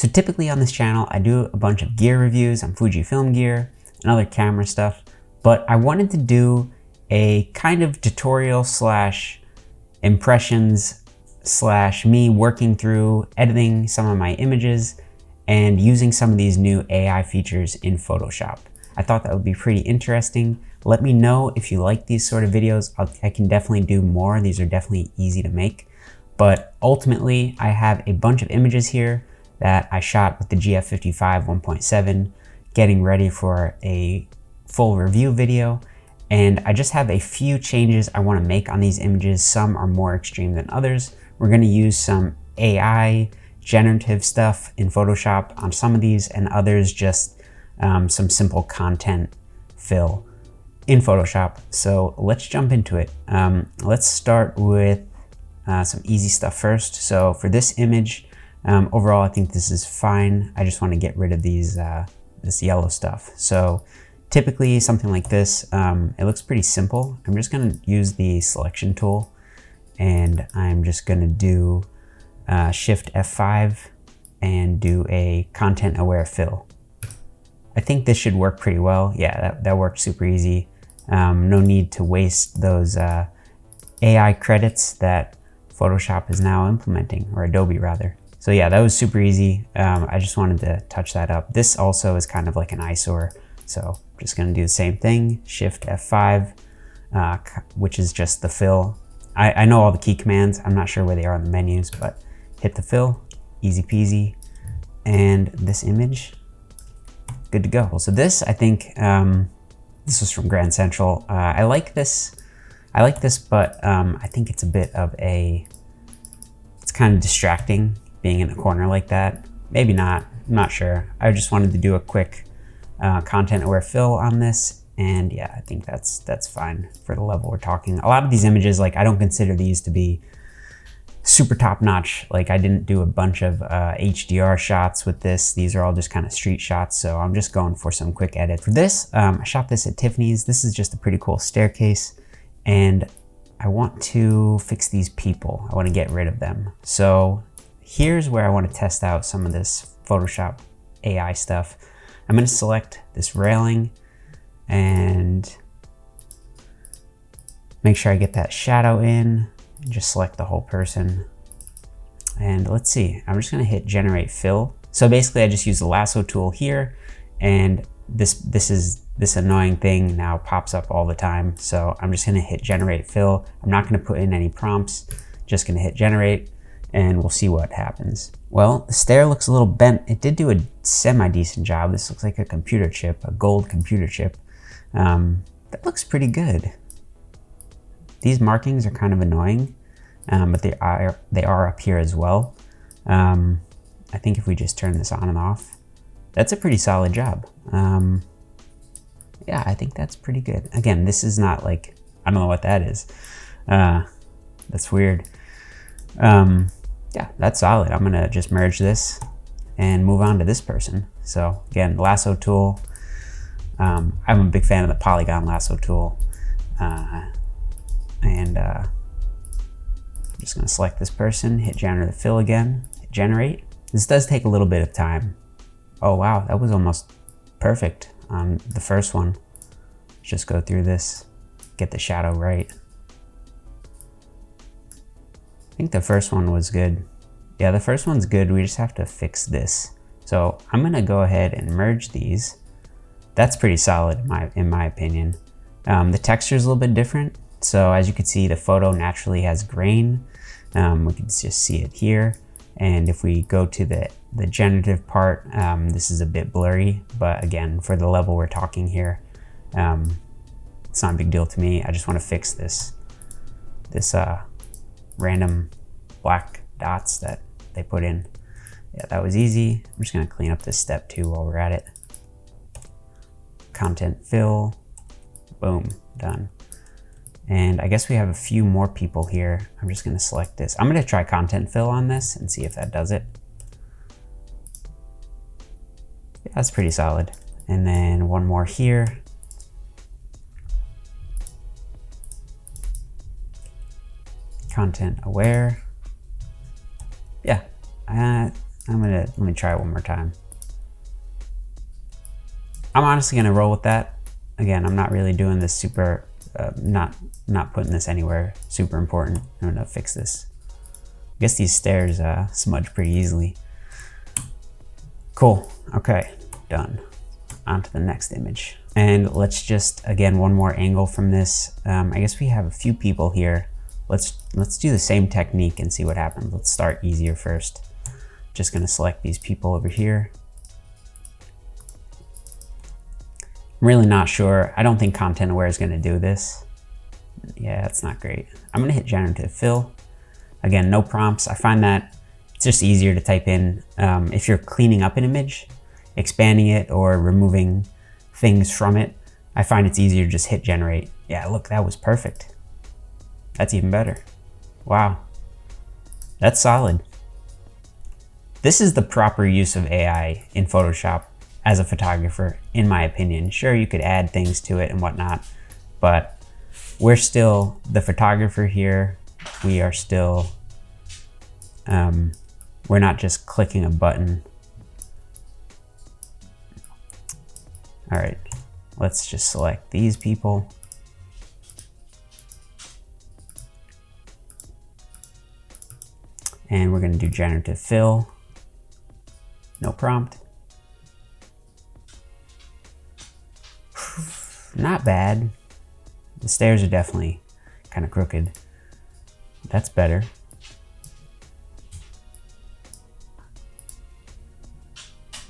So typically on this channel, I do a bunch of gear reviews on Fujifilm gear and other camera stuff, but I wanted to do a kind of tutorial slash impressions slash me working through editing some of my images and using some of these new AI features in Photoshop. I thought that would be pretty interesting. Let me know if you like these sort of videos. I can definitely do more. These are definitely easy to make. But ultimately, I have a bunch of images here that I shot with the GF55 1.7, getting ready for a full review video. And I just have a few changes I want to make on these images. Some are more extreme than others. We're going to use some AI generative stuff in Photoshop on some of these, and others just some simple content fill in Photoshop. So let's jump into it. Let's start with some easy stuff first. So for this image, overall, I think this is fine. I just want to get rid of these this yellow stuff. So typically something like this, it looks pretty simple. I'm just going to use the selection tool, and I'm just going to do Shift F5 and do a content aware fill. I think this should work pretty well. Yeah, that worked super easy. No need to waste those AI credits that Photoshop is now implementing, or Adobe rather. So yeah, that was super easy. I just wanted to touch that up. This also is kind of like an eyesore. So I'm just gonna do the same thing, Shift F5, which is just the fill. I know all the key commands. I'm not sure where they are on the menus, but hit the fill, easy peasy. And this image, good to go. So this, I think, this was from Grand Central. I like this, but I think it's a bit of it's kind of distracting being in a corner like that. Maybe not, I'm not sure. I just wanted to do a quick content aware fill on this. And yeah, I think that's fine for the level we're talking. A lot of these images, like I don't consider these to be super top notch. Like I didn't do a bunch of HDR shots with this. These are all just kind of street shots. So I'm just going for some quick edit. For this, I shot this at Tiffany's. This is just a pretty cool staircase. And I want to fix these people. I want to get rid of them. So here's where I want to test out some of this Photoshop AI stuff. I'm going to select this railing and make sure I get that shadow in. Just select the whole person. And let's see, I'm just going to hit generate fill. So basically I just use the lasso tool here, and this annoying thing now pops up all the time. So I'm just going to hit generate fill. I'm not going to put in any prompts, just going to hit generate, and we'll see what happens. Well, the stair looks a little bent. It did do a semi-decent job. This looks like a computer chip, a gold computer chip. That looks pretty good. These markings are kind of annoying, but they are up here as well. I think if we just turn this on and off, that's a pretty solid job. Yeah, I think that's pretty good. Again, this is not like, I don't know what that is. That's weird. Yeah, that's solid. I'm gonna just merge this and move on to this person. So again, lasso tool. I'm a big fan of the polygon lasso tool. And I'm just gonna select this person, hit generative fill again, hit generate. This does take a little bit of time. Oh wow, that was almost perfect on the first one. Just go through this, get the shadow right. I think the first one was good. Yeah, the first one's good. We just have to fix this. So I'm gonna go ahead and merge these. That's pretty solid in my opinion. The texture is a little bit different. So as you can see, the photo naturally has grain. We can just see it here. And if we go to the generative part, this is a bit blurry, but again, for the level we're talking here, it's not a big deal to me. I just want to fix this random black dots that they put in. Yeah, that was easy. I'm just gonna clean up this step too while we're at it. Content fill, boom, done. And I guess we have a few more people here. I'm just gonna select this. I'm gonna try content fill on this and see if that does it. Yeah, that's pretty solid. And then one more here. Content aware. Yeah, Let me try it one more time. I'm honestly gonna roll with that. Again, I'm not really doing this super, not putting this anywhere super important. I'm gonna fix this. I guess these stairs smudge pretty easily. Cool, okay, done. On to the next image. And let's just, again, one more angle from this. I guess we have a few people here. Let's do the same technique and see what happens. Let's start easier first. Just gonna select these people over here. I'm really not sure. I don't think Content Aware is gonna do this. Yeah, it's not great. I'm gonna hit Generative Fill. Again, no prompts. I find that it's just easier to type in if you're cleaning up an image, expanding it or removing things from it. I find it's easier to just hit generate. Yeah, look, that was perfect. That's even better. Wow, that's solid. This is the proper use of AI in Photoshop as a photographer, in my opinion. Sure, you could add things to it and whatnot, but we're still the photographer here. We are still, we're not just clicking a button. All right, let's just select these people. And we're gonna do Generative Fill. No prompt. Not bad. The stairs are definitely kind of crooked. That's better.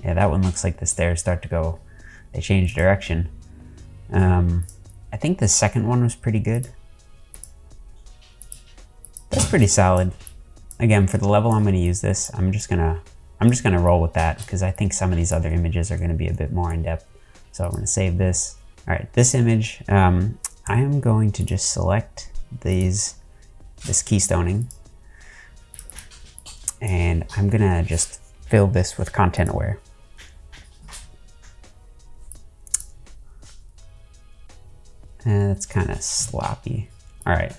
Yeah, that one looks like the stairs start to go, they change direction. I think the second one was pretty good. That's pretty solid. Again, for the level I'm gonna use this, I'm just gonna roll with that because I think some of these other images are gonna be a bit more in depth. So I'm gonna save this. All right, this image, I am going to just select this keystoning, and I'm gonna just fill this with Content Aware. And it's kind of sloppy. All right,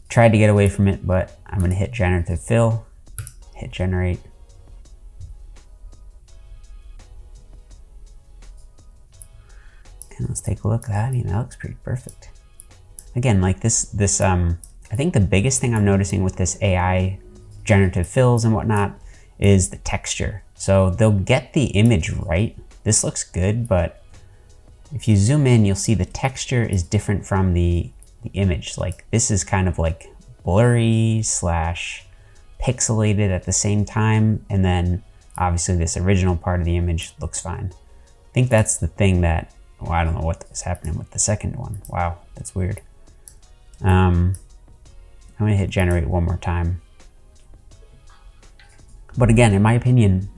tried to get away from it, but I'm gonna hit Generative Fill, hit Generate. And let's take a look. I mean, that looks pretty perfect. Again, like this, I think the biggest thing I'm noticing with this AI generative fills and whatnot is the texture. So they'll get the image right. This looks good, but if you zoom in, you'll see the texture is different from the image. Like this is kind of like blurry slash pixelated at the same time. And then obviously this original part of the image looks fine. I think that's the thing that, well, I don't know what was happening with the second one. Wow, that's weird. I'm gonna hit generate one more time. But again, in my opinion,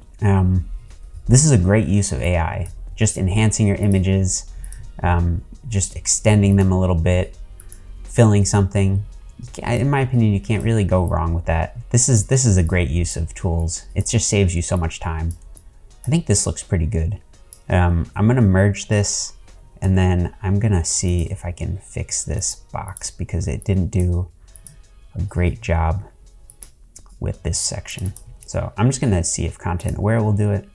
this is a great use of AI. Just enhancing your images, just extending them a little bit, filling something. In my opinion, you can't really go wrong with that. This is a great use of tools. It just saves you so much time. I think this looks pretty good. I'm gonna merge this and then I'm gonna see if I can fix this box because it didn't do a great job with this section. So I'm just gonna see if Content Aware will do it.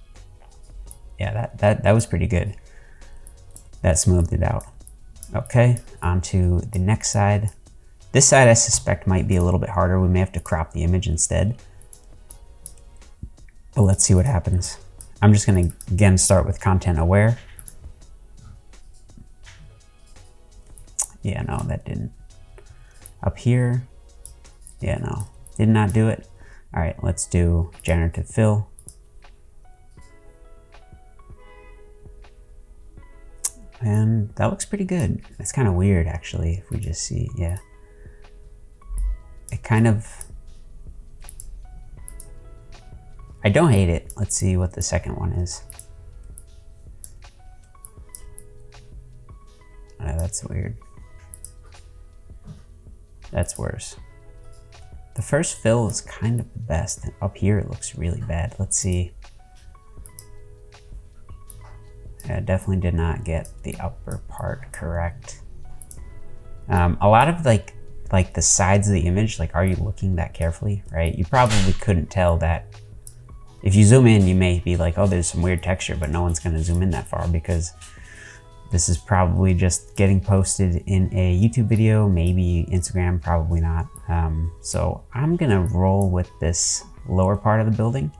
Yeah, that was pretty good. That smoothed it out. Okay, on to the next side. This side I suspect might be a little bit harder. We may have to crop the image instead. But let's see what happens. I'm just gonna, again, start with Content Aware. Yeah, no, that didn't. Up here, yeah, no, did not do it. All right, let's do Generative Fill. And that looks pretty good. It's kind of weird, actually, if we just see, yeah. It kind of, I don't hate it. Let's see what the second one is. Oh, that's weird. That's worse. The first fill is kind of the best, and up here it looks really bad. Let's see. Yeah, definitely did not get the upper part correct. A lot of like the sides of the image, like, are you looking that carefully, right? You probably couldn't tell that if you zoom in, you may be like, oh, there's some weird texture, but no one's gonna zoom in that far because this is probably just getting posted in a YouTube video, maybe Instagram, probably not. So I'm gonna roll with this lower part of the building,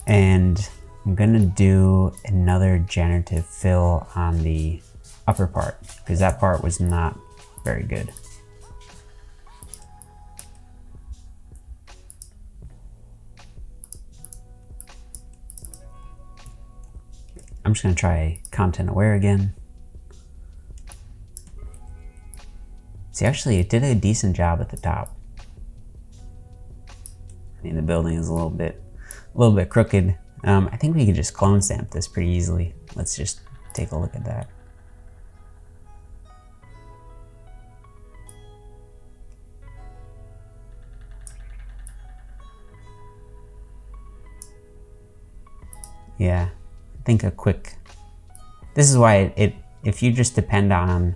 and I'm gonna do another generative fill on the upper part because that part was not very good. I'm just gonna try content aware again. See, actually it did a decent job at the top. I mean, the building is a little bit crooked. I think we could just clone stamp this pretty easily. Let's just take a look at that. Yeah, I think this is why if you just depend on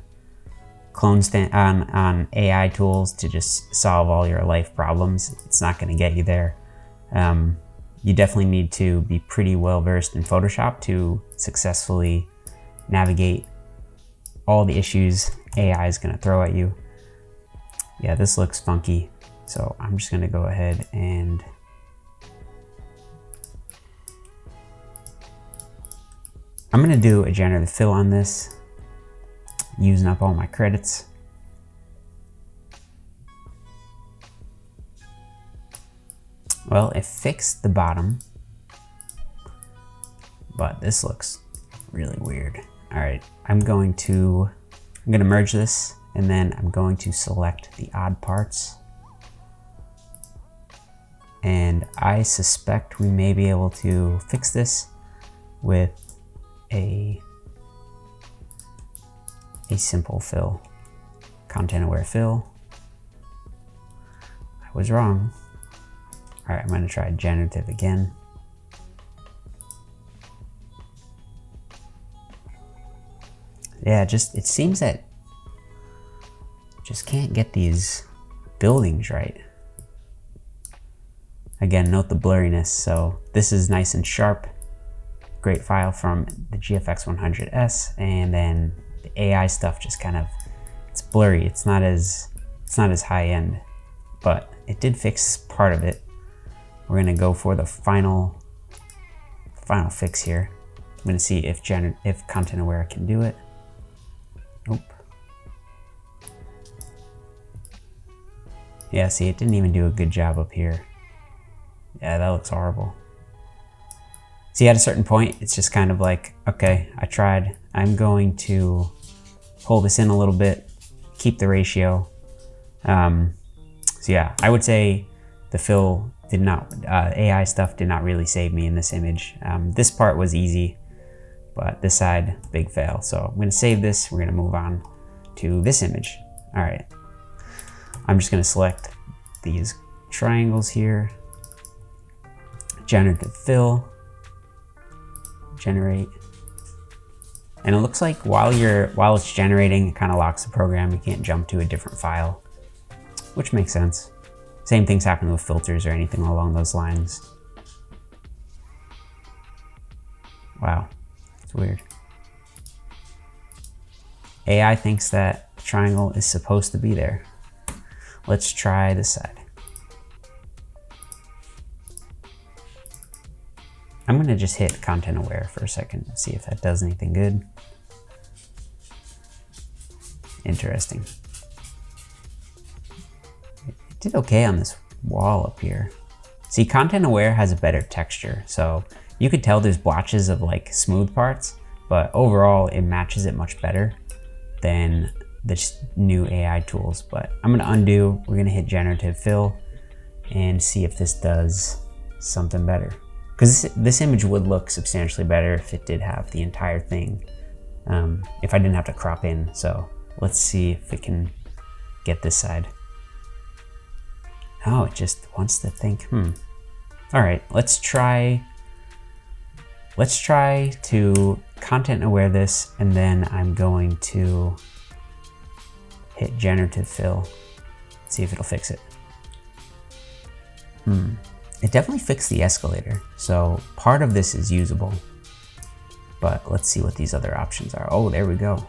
on AI tools to just solve all your life problems, it's not going to get you there. You definitely need to be pretty well versed in Photoshop to successfully navigate all the issues AI is going to throw at you. Yeah, this looks funky, so I'm just going to go ahead and I'm going to do a generative fill on this, using up all my credits. Well, it fixed the bottom, but this looks really weird. All right, I'm going to merge this, and then I'm going to select the odd parts. And I suspect we may be able to fix this with a simple fill, content aware fill. I was wrong. All right, I'm gonna try generative again. Yeah, it seems that just can't get these buildings right. Again, note the blurriness. So this is nice and sharp. Great file from the GFX 100S, and then the AI stuff just kind of, it's blurry. It's not as high end, but it did fix part of it. We're gonna go for the final fix here. I'm gonna see if content aware can do it. Nope. Yeah, see, it didn't even do a good job up here. Yeah, that looks horrible. See, at a certain point, it's just kind of like, okay, I tried. I'm going to pull this in a little bit, keep the ratio. So yeah, I would say the fill did not, AI stuff did not really save me in this image. This part was easy, but this side, big fail. So I'm gonna save this. We're gonna move on to this image. All right, I'm just gonna select these triangles here, generative fill, generate. And it looks like while it's generating, it kind of locks the program. You can't jump to a different file, which makes sense. Same things happen with filters or anything along those lines. Wow, it's weird. AI thinks that triangle is supposed to be there. Let's try this side. I'm gonna just hit content aware for a second and see if that does anything good. Interesting. It did okay on this wall up here. See, content aware has a better texture, so you could tell there's blotches of like smooth parts, but overall it matches it much better than the new AI tools. But I'm gonna undo, we're gonna hit generative fill and see if this does something better. Because this image would look substantially better if it did have the entire thing, if I didn't have to crop in. So let's see if it can get this side. Oh, it just wants to think, All right, let's try to content aware this, and then I'm going to hit generative fill, see if it'll fix it. it definitely fixed the escalator. So part of this is usable, but let's see what these other options are. Oh, there we go.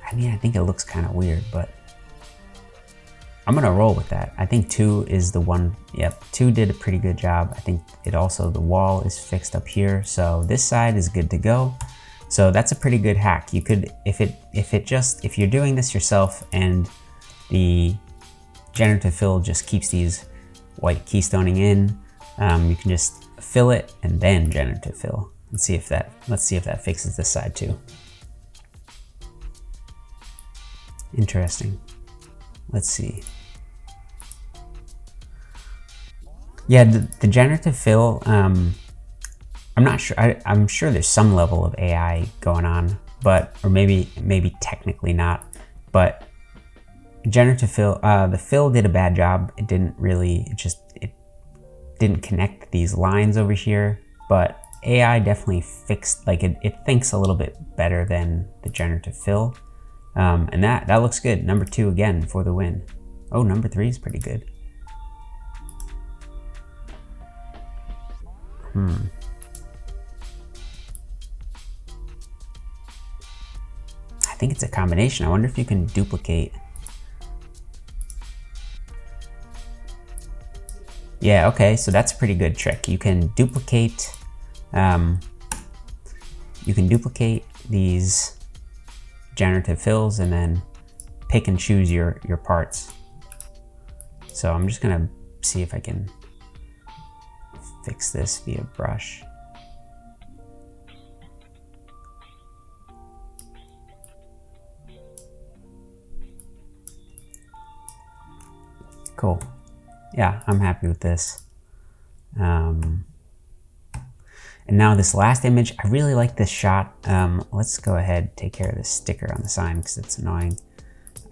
I mean, I think it looks kind of weird, but I'm gonna roll with that. I think 2 is the one. Yep, 2 did a pretty good job. I think it also, the wall is fixed up here. So this side is good to go. So that's a pretty good hack. You could, if you're doing this yourself and the generative fill just keeps these white keystoning in, you can just fill it and then generative fill. Let's see if that fixes this side too. Interesting. Let's see. Yeah, the generative fill, I'm not sure. I'm sure there's some level of AI going on, but, or maybe technically not, but generative fill, the fill did a bad job. It didn't connect these lines over here, but AI definitely fixed, like it thinks a little bit better than the generative fill. And that looks good. Number 2 again for the win. Oh, number 3 is pretty good. I think it's a combination. I wonder if you can duplicate. Yeah, okay, so that's a pretty good trick. You can duplicate these generative fills and then pick and choose your parts. So I'm just gonna see if I can fix this via brush. Cool. Yeah, I'm happy with this. And now this last image, I really like this shot. Let's go ahead and take care of this sticker on the sign because it's annoying.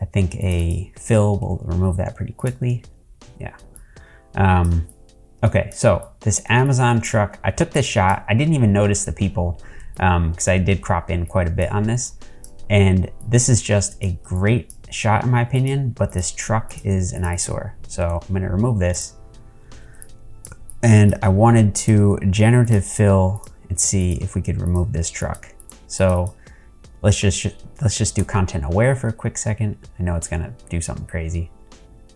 I think a fill will remove that pretty quickly. Yeah. Okay, so this Amazon truck, I took this shot. I didn't even notice the people because I did crop in quite a bit on this. And this is just a great shot in my opinion, but this truck is an eyesore. So I'm gonna remove this. And I wanted to generative fill and see if we could remove this truck. So let's just do content aware for a quick second. I know it's gonna do something crazy.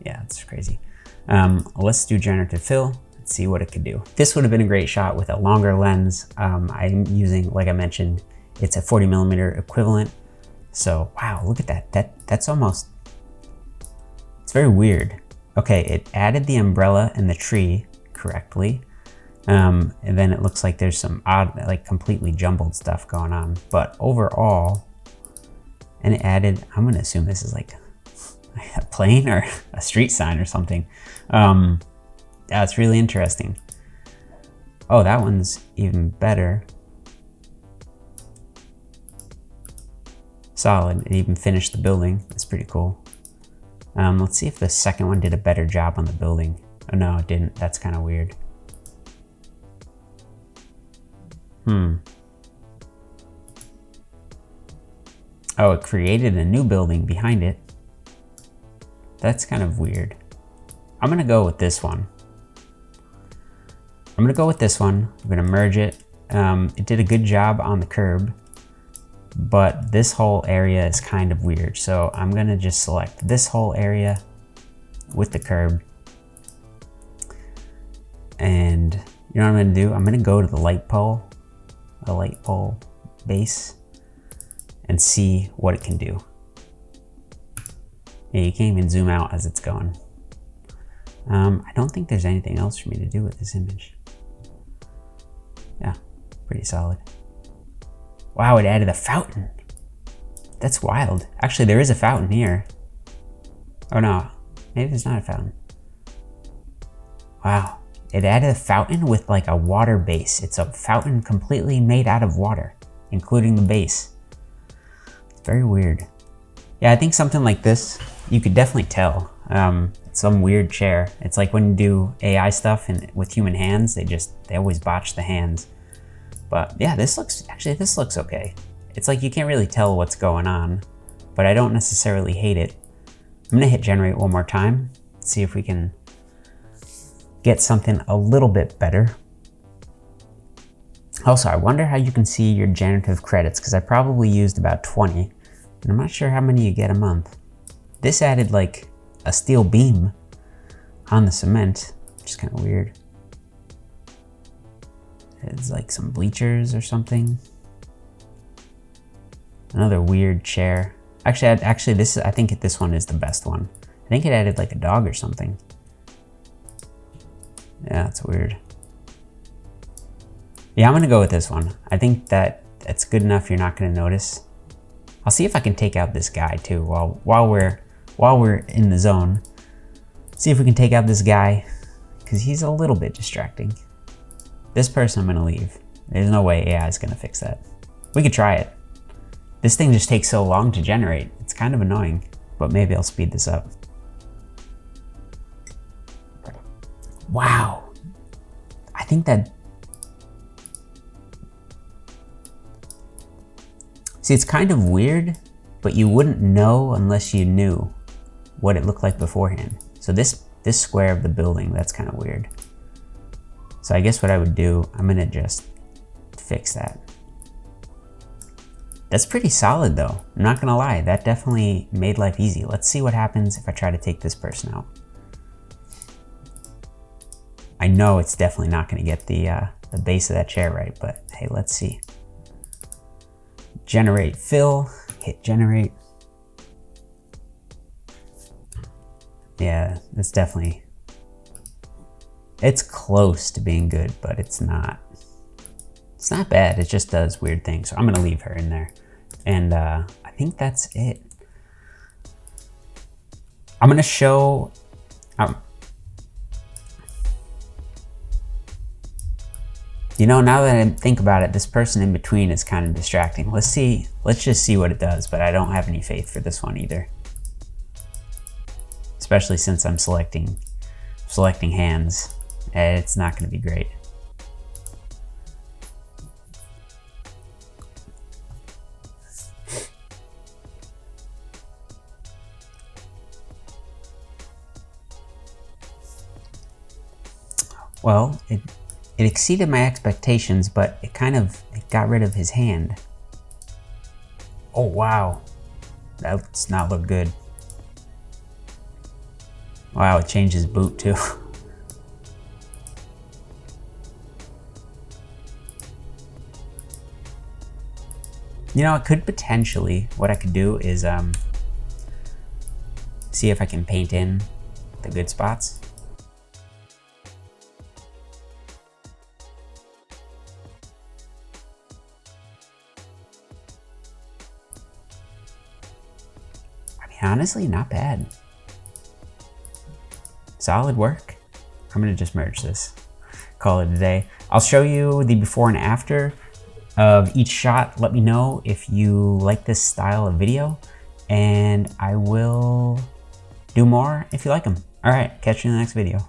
Yeah, it's crazy. Let's do generative fill and see what it could do. This would have been a great shot with a longer lens. I'm using, like I mentioned, it's a 40mm equivalent. So wow, look at that. That's almost, it's very weird. Okay, it added the umbrella and the tree correctly. And then it looks like there's some odd, like completely jumbled stuff going on. But overall, and it added, I'm gonna assume this is like a plane or a street sign or something. That's really interesting. Oh, that one's even better. Solid, it even finished the building. That's pretty cool. Let's see if the second one did a better job on the building. Oh no, it didn't. That's kind of weird. Oh, it created a new building behind it. That's kind of weird. I'm gonna go with this one. I'm gonna merge it. It did a good job on the curb, but this whole area is kind of weird. So I'm gonna just select this whole area with the curb. And you know what I'm gonna do? I'm gonna go to the light pole base and see what it can do. Yeah, you can't even zoom out as it's going. I don't think there's anything else for me to do with this image. Yeah, pretty solid. Wow, it added a fountain. That's wild. Actually, there is a fountain here. Oh no, maybe there's not a fountain. Wow, it added a fountain with like a water base. It's a fountain completely made out of water, including the base. It's very weird. Yeah, I think something like this, you could definitely tell. It's some weird chair. It's like when you do AI stuff and with human hands, they always botch the hands. But yeah, this looks okay. It's like you can't really tell what's going on, but I don't necessarily hate it. I'm gonna hit generate one more time, see if we can get something a little bit better. Also, I wonder how you can see your generative credits, because I probably used about 20, and I'm not sure how many you get a month. This added like a steel beam on the cement, which is kind of weird. It's like some bleachers or something. Another weird chair. Actually, I think this one is the best one. I think it added like a dog or something. Yeah, that's weird. Yeah, I'm gonna go with this one. I think that it's good enough you're not gonna notice. I'll see if I can take out this guy too while we're in the zone. See if we can take out this guy, because he's a little bit distracting. This person I'm gonna leave. There's no way AI is gonna fix that. We could try it. This thing just takes so long to generate. It's kind of annoying, but maybe I'll speed this up. Wow. I think that, see, it's kind of weird, but you wouldn't know unless you knew what it looked like beforehand. So this square of the building, that's kind of weird. So I guess what I would do, I'm gonna just fix that. That's pretty solid though. I'm not gonna lie, that definitely made life easy. Let's see what happens if I try to take this person out. I know it's definitely not gonna get the base of that chair right, but hey, let's see. Generate fill, hit generate. Yeah, that's definitely, it's close to being good, but it's not bad. It just does weird things. So I'm gonna leave her in there. And I think that's it. I'm gonna show, you know, now that I think about it, this person in between is kind of distracting. Let's just see what it does, but I don't have any faith for this one either. Especially since I'm selecting hands. It's not gonna be great. Well, it exceeded my expectations, but it got rid of his hand. Oh wow, that's not look good. Wow, it changed his boot too. You know, it could potentially, what I could do is see if I can paint in the good spots. Honestly, not bad. Solid work. I'm gonna just merge this, call it a day. I'll show you the before and after of each shot. Let me know if you like this style of video, and I will do more if you like them. All right, catch you in the next video.